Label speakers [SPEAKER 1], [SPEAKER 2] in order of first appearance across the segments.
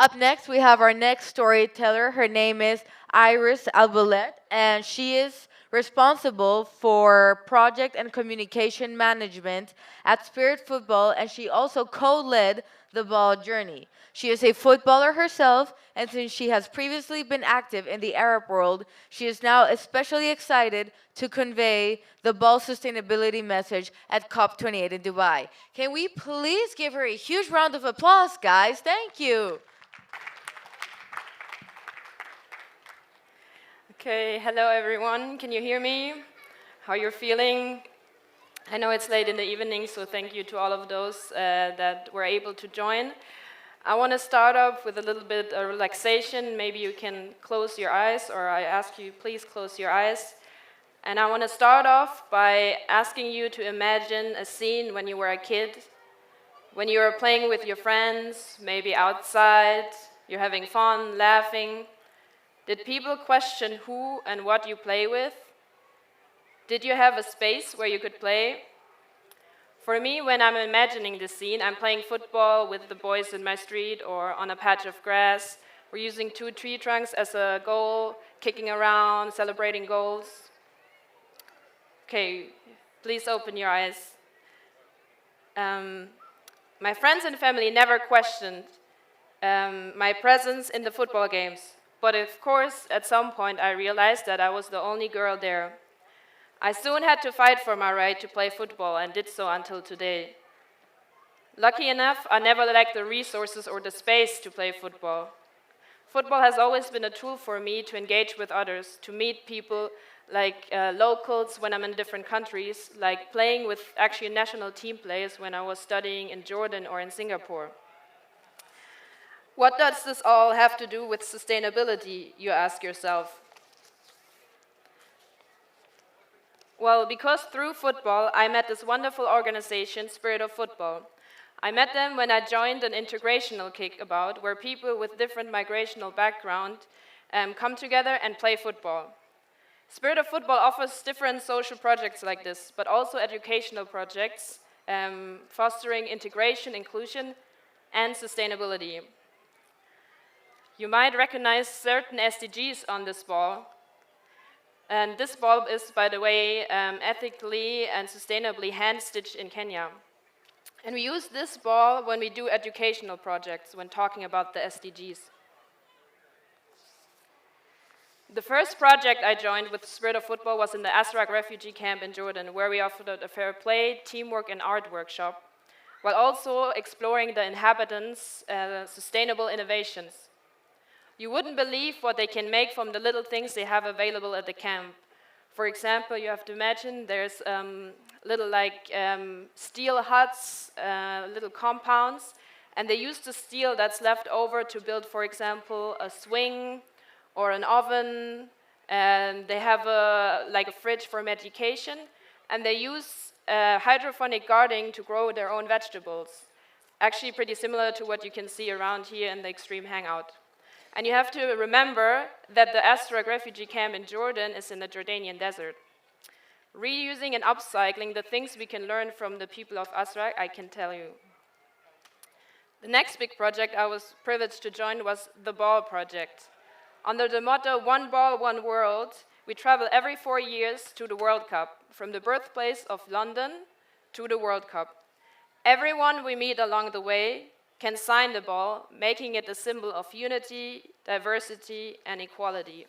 [SPEAKER 1] Up next, we have our next storyteller. Her name is Iris Albulet, and she is responsible for project and communication management at Spirit Football, and she also co-led the ball journey. She is a footballer herself, and since she has previously been active in the Arab world, she is now especially excited to convey the ball sustainability message at COP28 in Dubai. Can we please give her a huge round of applause, guys? Thank you.
[SPEAKER 2] Okay, hello everyone. Can you hear me? How you're feeling? I know it's late in the evening, so thank you to all of those that were able to join. I want to start off with a little bit of relaxation. Maybe you can close your eyes, or I ask you, please close your eyes. And I want to start off by asking you to imagine a scene when you were a kid, when you were playing with your friends, maybe outside, you're having fun, laughing. Did people question who and what you play with? Did you have a space where you could play? For me, when I'm imagining this scene, I'm playing football with the boys in my street or on a patch of grass. We're using 2 tree trunks as a goal, kicking around, celebrating goals. Okay, please open your eyes. My friends and family never questioned my presence in the football games. But of course, at some point, I realized that I was the only girl there. I soon had to fight for my right to play football and did so until today. Lucky enough, I never lacked the resources or the space to play football. Football has always been a tool for me to engage with others, to meet people like locals when I'm in different countries, like playing with actually national team players when I was studying in Jordan or in Singapore. What does this all have to do with sustainability, you ask yourself? Well, because through football, I met this wonderful organization, Spirit of Football. I met them when I joined an integrational kickabout, where people with different migrational background come together and play football. Spirit of Football offers different social projects like this, but also educational projects, fostering integration, inclusion, and sustainability. You might recognize certain SDGs on this ball. And this ball is, by the way, ethically and sustainably hand-stitched in Kenya. And we use this ball when we do educational projects, when talking about the SDGs. The first project I joined with Spirit of Football was in the Azraq refugee camp in Jordan, where we offered a fair play, teamwork, and art workshop, while also exploring the inhabitants' sustainable innovations. You wouldn't believe what they can make from the little things they have available at the camp. For example, you have to imagine there's little steel huts, little compounds, and they use the steel that's left over to build, for example, a swing or an oven, and they have a fridge for medication, and they use hydroponic gardening to grow their own vegetables. Actually pretty similar to what you can see around here in the Extreme Hangout. And you have to remember that the Azraq refugee camp in Jordan is in the Jordanian desert. Reusing and upcycling the things we can learn from the people of Azraq, I can tell you. The next big project I was privileged to join was the Ball Project. Under the motto, One Ball, One World, we travel every 4 years to the World Cup, from the birthplace of London to the World Cup. Everyone we meet along the way can sign the ball, making it a symbol of unity, diversity, and equality.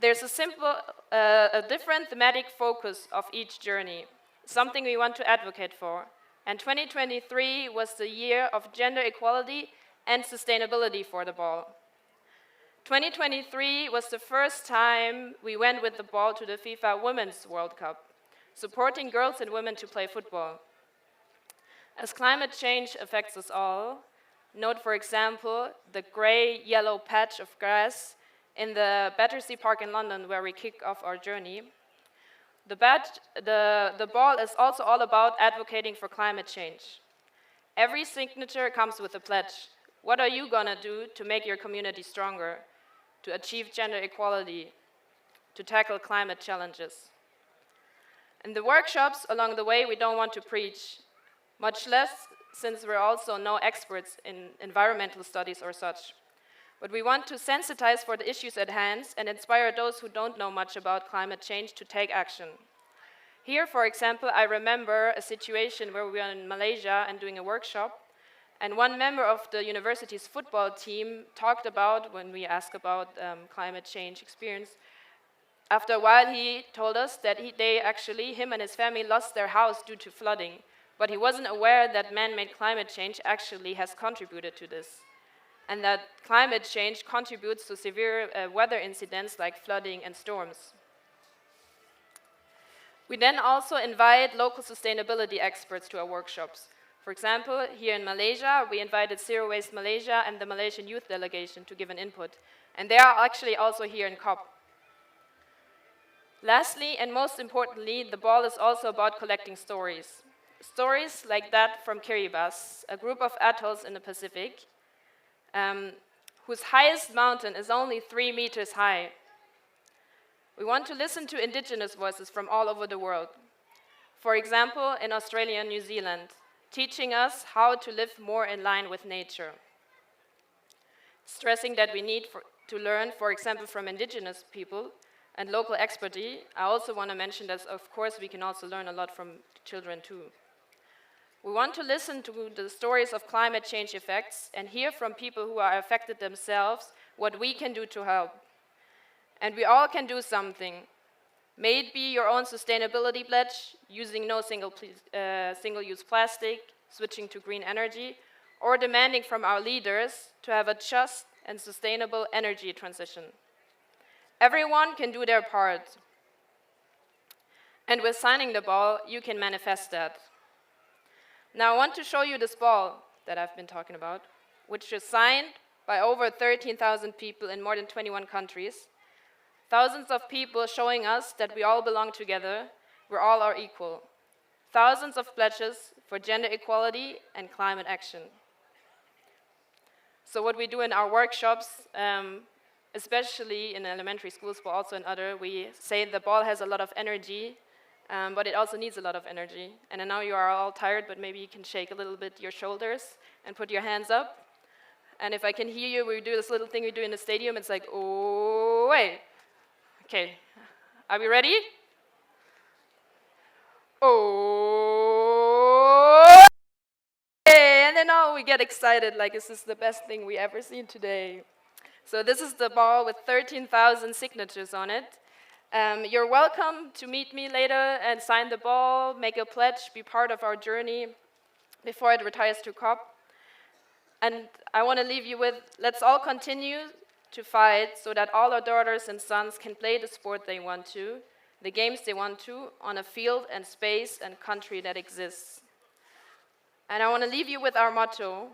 [SPEAKER 2] There's a different thematic focus of each journey, something we want to advocate for. And 2023 was the year of gender equality and sustainability for the ball. 2023 was the first time we went with the ball to the FIFA Women's World Cup, supporting girls and women to play football. As climate change affects us all, note, for example, the gray-yellow patch of grass in the Battersea Park in London, where we kick off our journey. The ball is also all about advocating for climate change. Every signature comes with a pledge. What are you gonna do to make your community stronger, to achieve gender equality, to tackle climate challenges? In the workshops along the way, we don't want to preach, much less since we're also no experts in environmental studies or such. But we want to sensitize for the issues at hand and inspire those who don't know much about climate change to take action. Here, for example, I remember a situation where we were in Malaysia and doing a workshop, and one member of the university's football team talked about, when we asked about climate change experience, after a while he told us that him and his family lost their house due to flooding, but he wasn't aware that man-made climate change actually has contributed to this, and that climate change contributes to severe weather incidents like flooding and storms. We then also invite local sustainability experts to our workshops. For example, here in Malaysia, we invited Zero Waste Malaysia and the Malaysian youth delegation to give an input. And they are actually also here in COP. Lastly, and most importantly, the ball is also about collecting stories. Stories like that from Kiribati, a group of atolls in the Pacific, whose highest mountain is only 3 meters high. We want to listen to indigenous voices from all over the world. For example, in Australia and New Zealand, teaching us how to live more in line with nature. Stressing that we need to learn, for example, from indigenous people and local expertise. I also want to mention that, of course, we can also learn a lot from children too. We want to listen to the stories of climate change effects and hear from people who are affected themselves what we can do to help. And we all can do something. May it be your own sustainability pledge, using no single-use plastic, switching to green energy, or demanding from our leaders to have a just and sustainable energy transition. Everyone can do their part. And with signing the ball, you can manifest that. Now I want to show you this ball that I've been talking about, which is signed by over 13,000 people in more than 21 countries. Thousands of people showing us that we all belong together, we all are equal. Thousands of pledges for gender equality and climate action. So what we do in our workshops, especially in elementary schools, but also in other, we say the ball has a lot of energy, but it also needs a lot of energy. And I know you are all tired, but maybe you can shake a little bit your shoulders and put your hands up. And if I can hear you, we do this little thing we do in the stadium. It's like, oh, wait. Okay, are we ready? Oh, okay. And then we get excited like this is the best thing we ever seen today. So this is the ball with 13,000 signatures on it. You're welcome to meet me later and sign the ball, make a pledge, be part of our journey before it retires to COP. And I want to leave you with, let's all continue to fight so that all our daughters and sons can play the sport they want to, the games they want to, on a field and space and country that exists. And I want to leave you with our motto.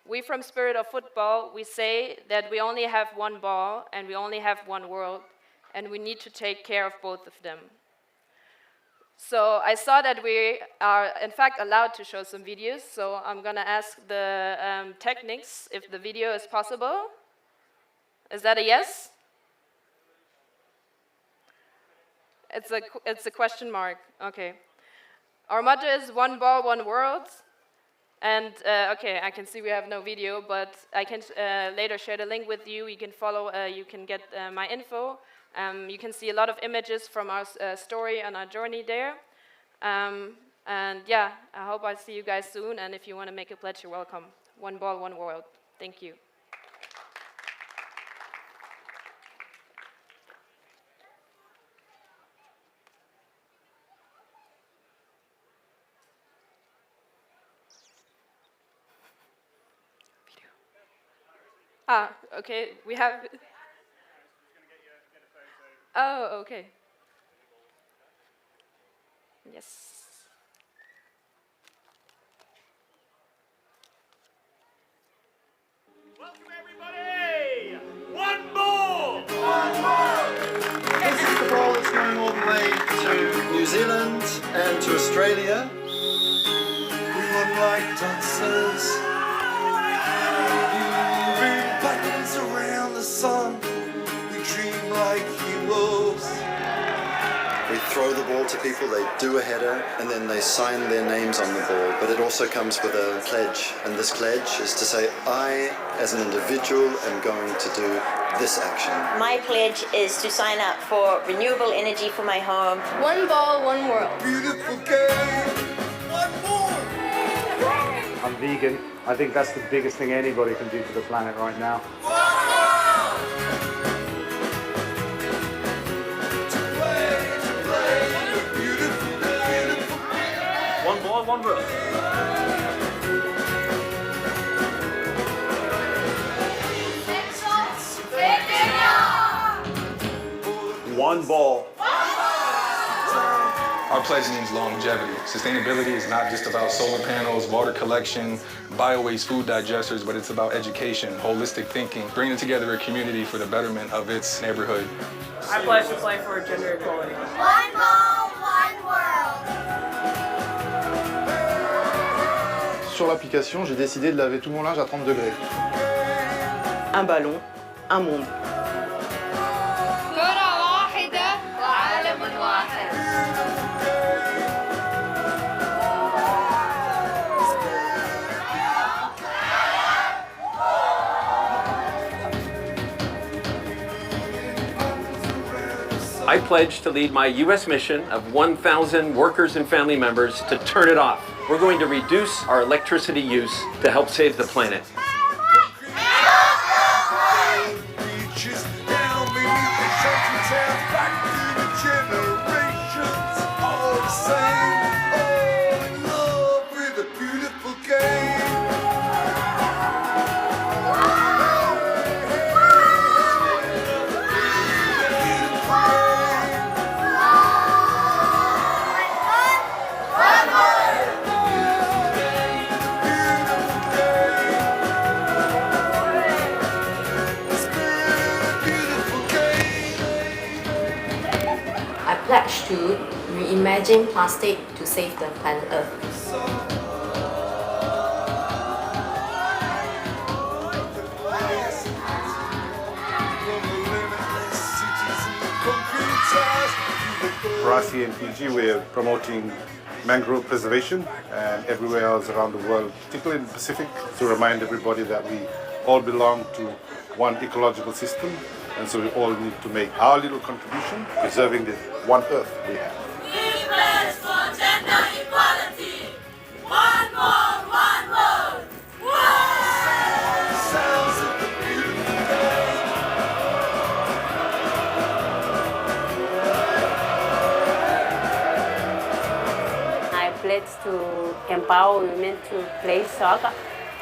[SPEAKER 2] We from Spirit of Football, we say that we only have one ball and we only have one world, and we need to take care of both of them. So I saw that we are, in fact, allowed to show some videos, so I'm going to ask the techniques if the video is possible. Is that a yes? It's a question mark. Okay. Our motto is one ball, one world. And okay, I can see we have no video, but I can later share the link with you. You can follow, you can get my info. You can see a lot of images from our story and our journey there. And yeah, I hope I see you guys soon. And if you want to make a pledge, you're welcome. One ball, one world. Thank you. Ah, okay, we have... Oh, okay. Yes.
[SPEAKER 3] Welcome everybody! One ball! One ball! This is the ball that's going all the way to New Zealand and to Australia. We run like dancers. Buttons around the sun. We dream like heroes. We throw the ball to people, they do a header and then they sign their names on the ball, but it also comes with a pledge, and this pledge is to say, I, as an individual, am going to do this action.
[SPEAKER 4] My pledge is to sign up for renewable energy for my home.
[SPEAKER 5] One ball, one world.
[SPEAKER 3] Beautiful game, one more.
[SPEAKER 6] I'm vegan. I think that's the biggest thing anybody can do for the planet right now.
[SPEAKER 7] One ball, one world.
[SPEAKER 6] One ball.
[SPEAKER 8] Our pledge means longevity. Sustainability is not just about solar panels, water collection, bio-waste food digesters, but it's about education, holistic thinking, bringing together a community for the betterment of its neighborhood.
[SPEAKER 2] I pledge to play for gender equality.
[SPEAKER 5] One ball, one world.
[SPEAKER 9] Sur l'application, j'ai décidé de laver tout mon linge à 30 degrés.
[SPEAKER 4] Un ballon, un monde.
[SPEAKER 5] كرة واحدة وعالم واحد.
[SPEAKER 7] I pledge to lead my U.S. mission of 1,000 workers and family members to turn it off. We're going to reduce our electricity use to help save the planet.
[SPEAKER 10] I pledge to reimagine plastic to save the planet Earth.
[SPEAKER 6] For us here in Fiji, we're promoting mangrove preservation and everywhere else around the world, particularly in the Pacific, to remind everybody that we all belong to one ecological system, and so we all need to make our little contribution preserving the one Earth we have.
[SPEAKER 5] We pledge for gender equality. One ball, one world.
[SPEAKER 10] I pledge to empower women to play soccer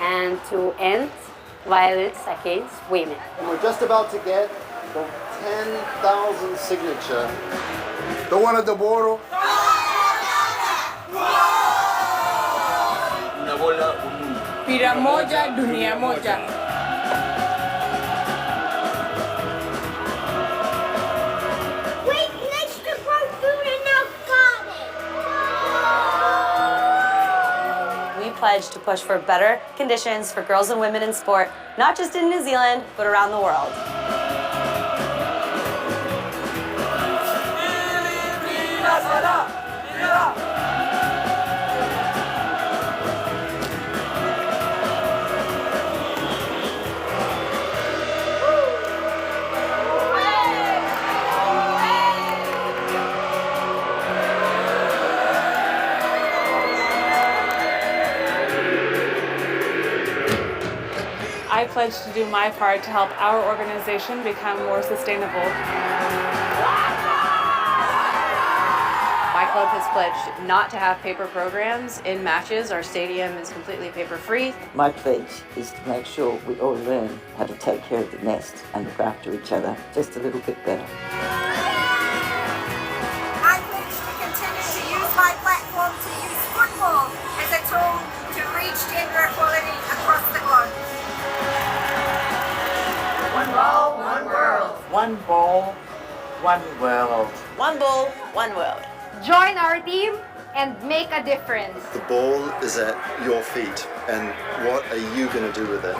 [SPEAKER 10] and to end violence against women.
[SPEAKER 3] And we're just about to get the 10,000 signature.
[SPEAKER 9] The one at the border.
[SPEAKER 2] Pira moja, dunia moja.
[SPEAKER 5] Wait, let's grow food in our garden.
[SPEAKER 4] We pledge to push for better conditions for girls and women in sport, not just in New Zealand, but around the world.
[SPEAKER 2] I pledge to do my part to help our organization become more sustainable.
[SPEAKER 11] My club has pledged not to have paper programs in matches. Our stadium is completely paper-free.
[SPEAKER 12] My pledge is to make sure we all learn how to take care of the nest and look after each other just a little bit better.
[SPEAKER 5] I pledge to continue to use my platform to use football as a tool to reach gender equality across the globe.
[SPEAKER 12] One ball, one world. One ball, one world.
[SPEAKER 4] One ball, one world.
[SPEAKER 5] Join our team and make a difference.
[SPEAKER 3] The ball is at your feet, and what are you going to do with it?